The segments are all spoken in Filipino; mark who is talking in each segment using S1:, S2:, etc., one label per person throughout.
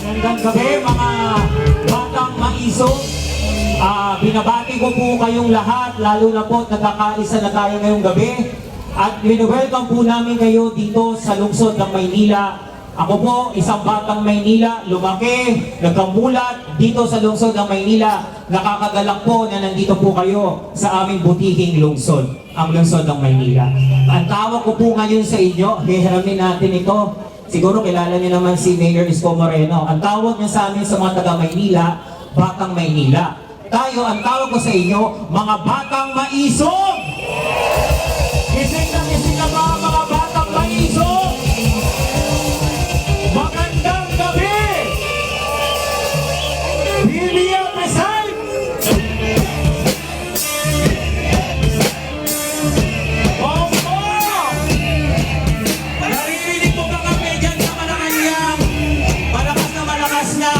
S1: Magandang gabi mga batang maisog. Binabati ko po kayong lahat, lalo na po nagkakaisa na tayo ngayong gabi. At welcome po namin kayo dito sa lungsod ng Maynila. Ako po, isang batang Maynila, lumaki, nagkamulat dito sa lungsod ng Maynila. Nakakagalak po na nandito po kayo sa aming butihing lungsod, ang lungsod ng Maynila. Ang tawag ko po ngayon sa inyo, hihiramin natin ito. Siguro kilala niyo naman si Mayor Isko Moreno. Ang tawag niya sa amin sa mga taga-Maynila, Batang Maynila. Tayo, ang tawag ko sa inyo, mga batang maisog! Isig na mga batang maisog! Magandang gabi! Bibia Preside! Opo! Naririnig mo ka kami dyan sa Malacanang. Malakas na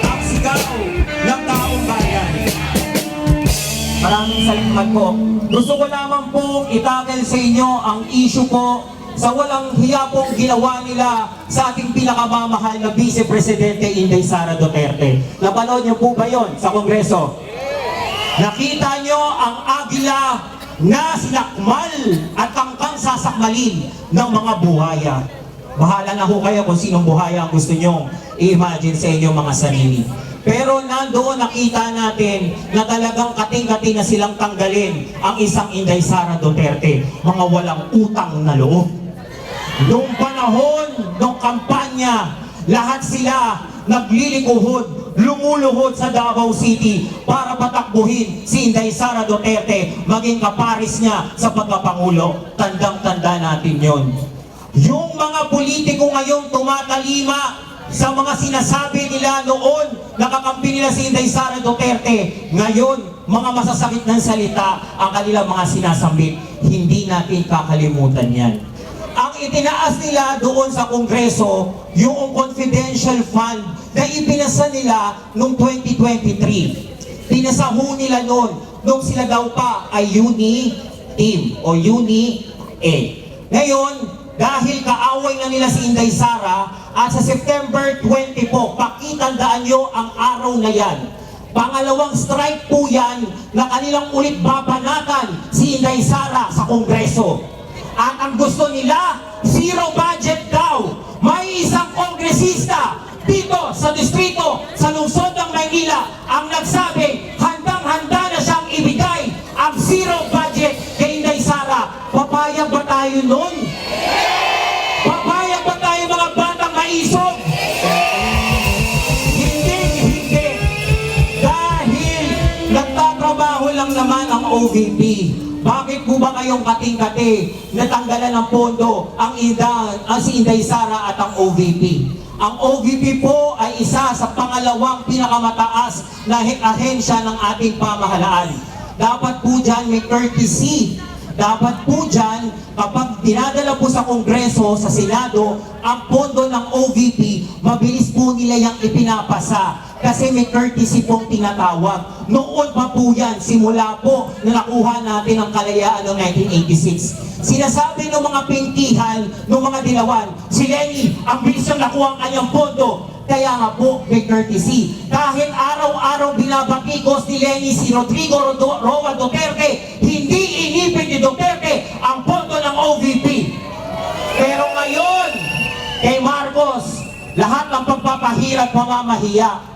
S1: ang sigaw ng taong bayan. Maraming salamat po. Gusto ko lamang po itakel sa inyo ang issue po sa walang hiya pong ginawa nila sa ating pinakamamahal na Vice Presidente Inday Sara Duterte. Napanood niyo po ba yon sa Kongreso? Nakita niyo ang agila na sinakmal at tangkang sasakmalin ng mga buhaya. Bahala na ho kayo kung sinong buhaya ang gusto nyo i-imagine sa inyo mga sarili. Pero nandoon nakita natin na talagang kating-kating na silang tanggalin ang isang Inday Sara Duterte. Mga walang utang na loob. Noong panahon ng kampanya, lahat sila naglilikuhod, lumuluhod sa Davao City para patakbuhin si Inday Sara Duterte, maging kaparis niya sa pagkapangulo. Tandang-tanda natin yon. Yung mga politiko ngayon tumatalima sa mga sinasabi nila noon, nakakampi nila si Inday Sara Duterte. Ngayon, mga masasakit ng salita ang kanilang mga sinasambit. Hindi natin kakalimutan yan. Ang itinaas nila doon sa Kongreso, yung confidential fund na ipinasa nila noong 2023. Pinasaho nila noon, nung sila daw pa ay Uni-Team o Uni-A. Ngayon, dahil kaaway na nila si Inday Sara, at sa September 20 po, pakitandaan nyo ang araw na yan. Pangalawang strike po yan na kanilang ulit babanatan si Inday Sara sa Kongreso. At ang gusto nila, zero budget daw. May isang kongresista dito sa distrito, sa lungsod ng Maynila, ang nagsabi, handang-handa na siyang ibigay ang zero budget kay Inday Sara. Papayag ba tayo nun? Papayag ba tayo mga batang maisog? Hindi. Dahil nagtatrabaho lang naman ang OVP. Bakit po ba kayong kating-kati natanggalan ng pondo ang si Inday Sara at ang OVP? Ang OVP po ay isa sa pangalawang pinakamataas na ahensya ng ating pamahalaan. Dapat po dyan may courtesy. Dapat po dyan, kapag dinadala po sa Kongreso, sa Senado, ang pondo ng OVP, mabilis po nila yung ipinapasa. Kasi may courtesy pong tinatawag. Noon pa po yan, simula po na nakuha natin ang kalayaan noong 1986. Sinasabi ng mga pinkihan, ng mga dilawan, si Lenny, ang bilis niyang nakuha ang kanyang pondo. Kaya nga po, may courtesy. Kahit araw-araw binabatikos ni Lenny si Rodrigo Roa Duterte, hindi inipin ni Duterte ang pondo ng OVP. Pero ngayon, kay Marcos, lahat ng pagpapahirap pamamahiya.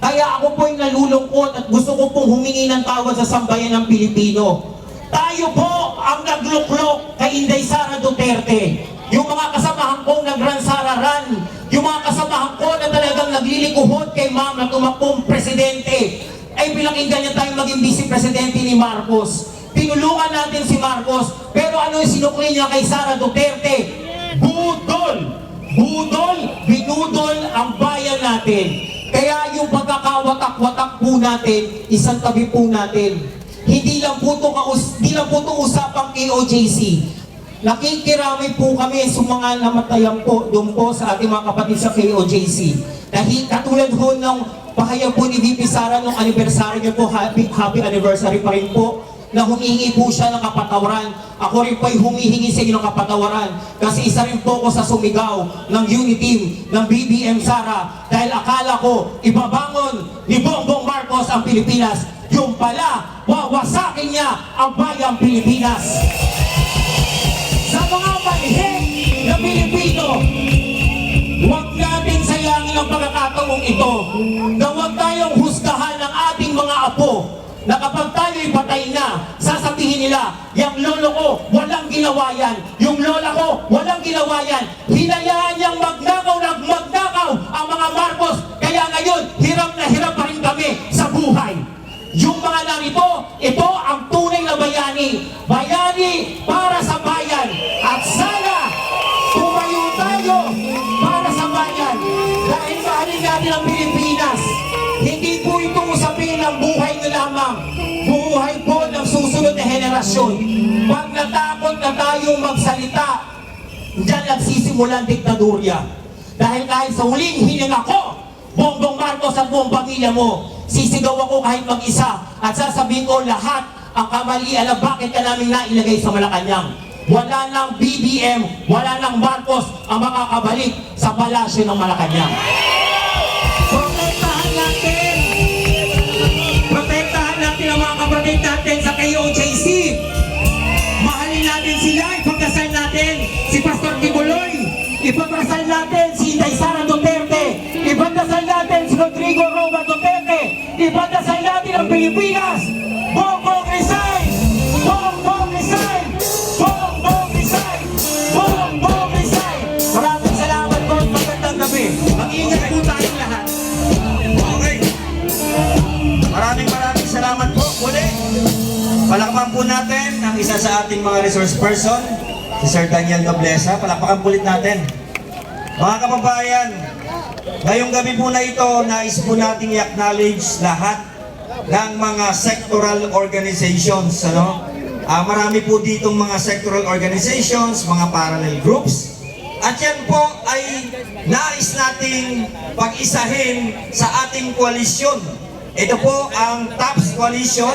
S1: Kaya ako po'y nalulungkot at gusto ko pong humingi ng tawad sa sambayan ng Pilipino. Tayo po ang nagluklok kay Inday Sara Duterte. Yung mga kasamahan kong nag-run Sara Run, yung mga kasamahan ko na talagang naglilikuhod kay ma'am na tumakbong presidente, ay pinakinggan niya tayong maging vice presidente ni Marcos. Tinulungan natin si Marcos, pero ano yung sinukli niya kay Sara Duterte? Budol! Budol, binudol ang bayan natin. Kaya yung pagkakawatak-watak po natin, isang tabi po natin. Hindi lang po ito usapang KOJC. Nakikiramay po kami sa mga namatayan po doon po sa ating mga kapatid sa KOJC. Dahil katulad po ng pahayag po ni VP Sara nung anniversary niyo po, happy anniversary pa rin po. na humihingi po siya ng kapatawaran. Ako rin po ay humihingi sa inyo ng kapatawaran kasi isa rin po ako sa sumigaw ng unity team ng BBM Sara dahil akala ko ibabangon ni Bongbong Marcos ang Pilipinas. Yung pala, wawasakin niya ang bayang Pilipinas. Sa mga manhid na Pilipino, huwag natin sayangin ang pagkakataong ito na huwag tayong husgahan ng ating mga apo na kapag tayo'y patay na, sasabihin nila, yung lolo ko, walang ginawa yan. Yung lola ko, walang ginawa yan. Hinayaan niyang magnakaw ang mga Marcos. Kaya ngayon, hirap na hirap pa rin kami sa buhay. Yung mga narito, ito ang tunay na bayani. Bayani para sa bayan. At sana, tumayo tayo para sa bayan. Dahil mahalin natin ang Pilipinas. Hindi po ito usapin ng buhay na lamang. Buhay po ng susunod na henerasyon. Pag natakot na tayong magsalita, diyan nagsisimula ang diktadurya. Dahil kahit sa huling hininga ko, Bongbong Marcos at buong pamilya mo, sisigaw ako kahit mag-isa at sasabihin ko lahat ang kamalian na bakit ka namin nailagay sa Malacanang. Wala nang BBM, wala nang Marcos ang makakabalik sa palasyo ng Malacanang. Protektahan natin ang mga kapatid natin sa KOJC. Mahalin natin sila, ipagdasal natin si Pastor Kibuloy, ipagdasal natin si Inday Sara Duterte, ipagdasal natin si Rodrigo Roa Duterte, ipagdasal natin ang Pilipinas. Bongbong resign! Bongbong resign! Bongbong resign! Bongbong resign! Maraming salamat po at magandang gabi. Mag-iingat po tayong lahat.
S2: Okay. Maraming salamat po. Muli, palakpakan po natin ang isa sa ating mga resource person, si Sir Daniel Nobleza. Palakpakan po ulit natin. Mga kababayan, ngayong gabi po na ito, nais po nating i-acknowledge lahat ng mga sectoral organizations. Marami po ditong mga sectoral organizations, mga parallel groups. At yan po ay nais nating pag-isahin sa ating koalisyon. Ito po ang TAPS Coalition,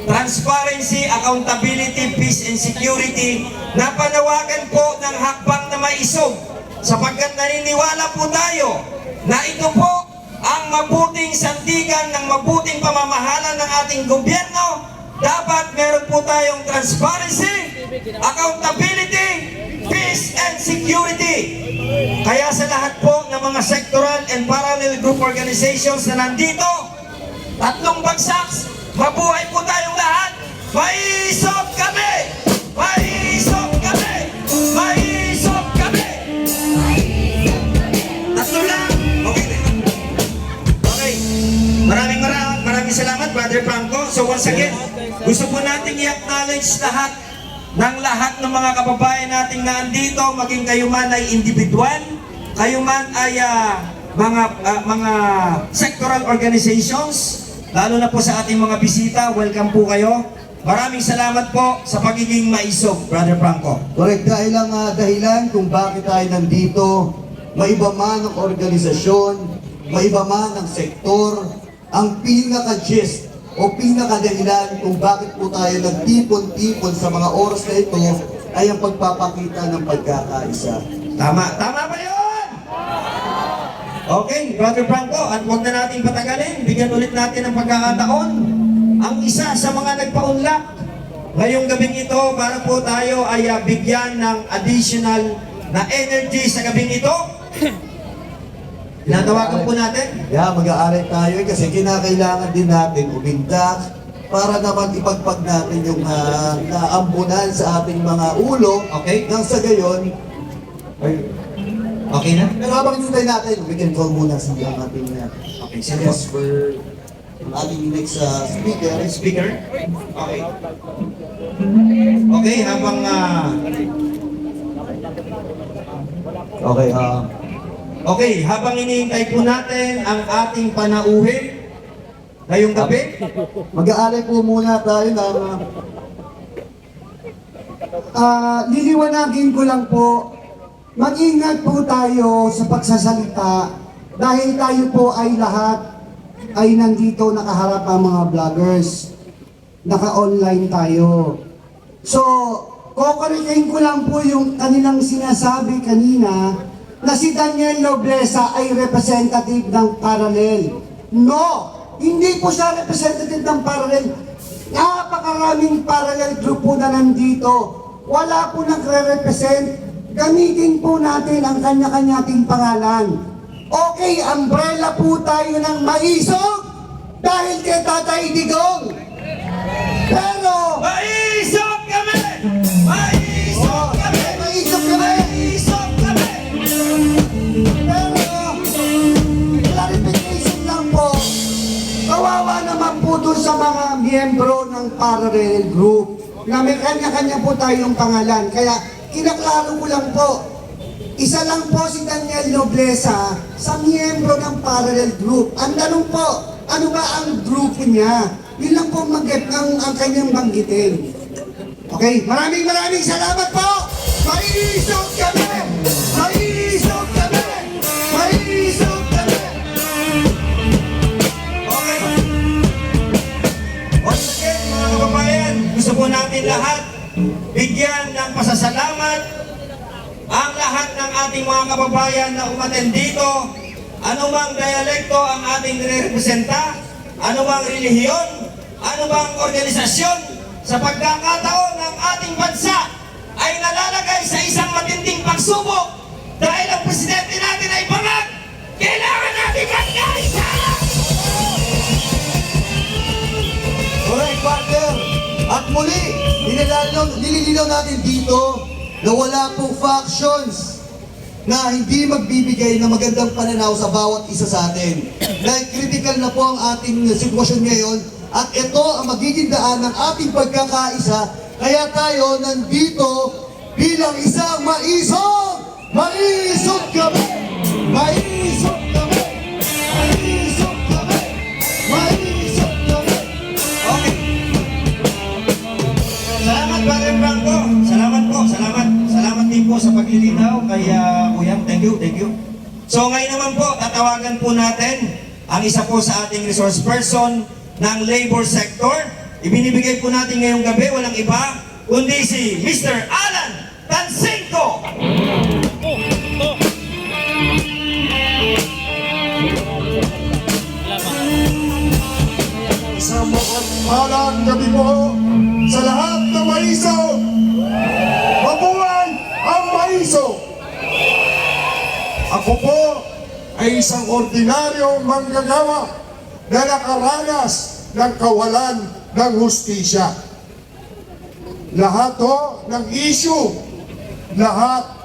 S2: Transparency, Accountability, Peace and Security, na panawagan po ng hakbang na maisog sapagkat naniniwala po tayo na ito po ang mabuting sandigan ng mabuting pamamahala ng ating gobyerno. Dapat meron po tayong transparency, accountability, peace and security. Kaya sa lahat po ng mga sectoral and parallel group organizations na nandito, tatlong bagsak, mabuhay po tayong lahat. Maisog kami! Maisog kami! Maisog kami! Tatlo lang! Okay. Maraming salamat, Brother Franco. So once again, gusto po nating i-acknowledge lahat ng mga kababayan nating naandito, maging kayo man ay individual, kayo man ay mga sectoral organizations, lalo na po sa ating mga bisita, welcome po kayo. Maraming salamat po sa pagiging maisog, Brother Franco.
S3: Correct, dahil ang dahilan kung bakit tayo nandito, maiba man ang organisasyon, maiba man ang sektor, ang pinaka-gist o pinaka-dahilan kung bakit po tayo nagtipon-tipon sa mga oras na ito ay ang pagpapakita ng pagkakaisa.
S2: Tama ba yun? Okay, Brother Franco, at huwag na natin patagalin, bigyan ulit natin ng pagkakataon. Ang isa sa mga nagpaunlak ngayong gabing ito para po tayo ay bigyan ng additional na energy sa gabing ito. Tinatawagan po natin.
S3: Yeah, mag-aaral tayo kasi kinakailangan din natin umindak para naman ipagpag natin yung naambunan sa ating mga ulo.
S2: Okay.
S3: Nang sa gayon,
S2: Okay na?
S3: pero habang hinintay natin, we can call muna sa ating
S2: Okay, sino po?
S3: yes, for ang ating next speaker.
S2: Speaker? Okay. Okay, habang Okay, habang iniintay po natin ang ating panauhin ngayong gabi,
S3: Mag-aaral po muna tayo ng liliwanagin ko lang po, mag-ingat po tayo sa pagsasalita dahil tayo po ay lahat ay nandito nakaharap ang mga vloggers.
S4: naka-online tayo. So, kokorekain ko lang po yung kanilang sinasabi kanina na si Daniel Nobleza ay representative ng Parallel. No! Hindi po siya representative ng Parallel. Napakaraming Parallel group po na nandito. Wala po nagre-represent. Gamitin po natin ang kanya-kanyating pangalan. Okay, umbrella po tayo ng maisog dahil kay Tatay Digong. Pero,
S2: Maisog kami! Maisog kami!
S4: maisog kami!
S2: Maisog kami!
S4: Pero, clarification lang po, kawawa naman po doon sa mga miyembro ng Parallel Group na may kanya-kanya po tayong pangalan. Kaya, kinaklaro ko lang po, isa lang po si Daniel Nobleza sa miyembro ng Parallel Group. Ang tanong po, ano ba ang grupo niya? Yun lang po ang kanyang banggitin. Okay, maraming salamat po! Maisog kami! Maisog kami! Maisog kami!
S2: Okay. Once again, mga kababayan, gusto po natin lahat bigyan ng pasasalamat ang lahat ng ating mga kababayan na umattend dito, anumang dialekto ang ating nirepresenta, anumang relihiyon, anumang organisasyon, sa pagkakataon ng ating bansa ay nalalagay sa isang matinding pagsubok dahil ang presidente natin ay bangag. Kailangan natin magkaisa!
S3: Alright, partner. At muli, nililinaw natin dito na wala pong factions na hindi magbibigay ng magandang pananaw sa bawat isa sa atin. Dahil critical na po ang ating sitwasyon ngayon at ito ang magiging daan ng ating pagkakaisa. Kaya tayo nandito bilang isang maisog! Maisog kami! Maisog kami! Maisog kami! Maisog kami!
S2: Okay. Salamat, Brother Franco. Salamat po, salamat. Salamat din po sa paglilinaw kay Kuya. Thank you, thank you. So ngayon naman po, tatawagan po natin ang isa po sa ating resource person ng labor sector. Ibinibigay po natin ngayong gabi, walang iba, kundi si Mr. Alan Tansinko.
S5: Isang mapagpalang gabi po sa lahat ng maisog. Mabuhay ang maisog! Ako po ay isang ordinaryong manggagawa na nakaranas ng kawalan ng hustisya. Lahat ho ng issue, lahat